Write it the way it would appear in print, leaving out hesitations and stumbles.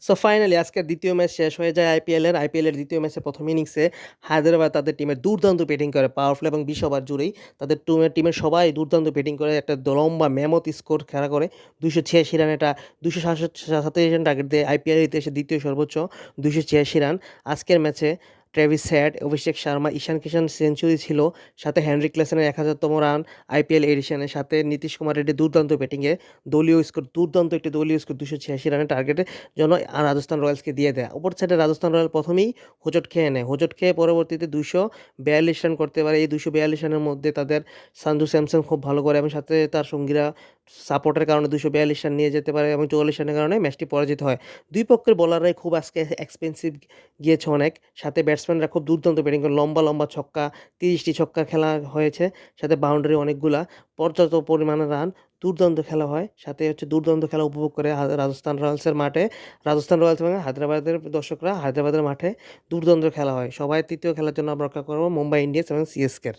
So finally আজকের দ্বিতীয় match শেষ হয়ে যায় আইপিএলের দ্বিতীয় ম্যাচের প্রথম ইনিংসে হায়দ্রাবাদ তাদের টিমের দুর্দান্ত ব্যাটিং করে, পাওয়ারফুল এবং 20 ওভার জুড়েই তাদের টিমের সবাই দুর্দান্ত ব্যাটিং করে একটা লম্বা ম্যামথ স্কোর খেলা করে 286 রান। এটা 237 রান টার্গেট দিয়ে আইপিএলের ইতিহাসে দ্বিতীয় সর্বোচ্চ 286 রান। আজকের ম্যাচে ট্রেভিস হেড, অভিষেক শর্মা, ঈশান কিষান সেঞ্চুরি ছিল, সাথে হেনরি ক্লাসেনের 1000তম রান আইপিএল এডিশনের, সাথে নীতিশ কুমার রেড্ডির দুর্দান্ত ব্যাটিংয়ে দুর্দান্ত একটি দলীয় স্কোর 286 রানের টার্গেটের জন্য রাজস্থান রয়্যালসকে দিয়ে দেয়। অপর সাইডে রাজস্থান রয়্যাল প্রথমেই হোঁচট খেয়ে নেয়, হোঁচট খেয়ে পরবর্তীতে 242 রান করতে পারে। এই 242 রানের মধ্যে তাদের সঞ্জু স্যামসন খুব ভালো করে এবং সাথে তার সঙ্গীরা সাপোর্টের কারণে 242 রান নিয়ে যেতে পারে এবং 44 রানের কারণে ম্যাচটি পরাজিত হয়। দুই পক্ষের বোলাররাই খুব আজকে এক্সপেন্সিভ গিয়েছে অনেক, সাথে ব্যাটসম্যানরা খুব দুর্দান্ত ব্যাটিং করে, লম্বা লম্বা ছক্কা, 30টি ছক্কা খেলা হয়েছে, সাথে বাউন্ডারি অনেকগুলা, পর্যাপ্ত পরিমাণে রান, দুর্দান্ত খেলা হয়। সাথে দুর্দান্ত খেলা উপভোগ করে রাজস্থান রয়্যালসের মাঠে, রাজস্থান রয়্যালস এবং হায়দ্রাবাদের দর্শকরা হায়দ্রাবাদের মাঠে দুর্দান্ত খেলা হয়। সবাই তৃতীয় খেলার জন্য অপেক্ষা করবো মুম্বাই ইন্ডিয়ান্স এবং সিএসকের।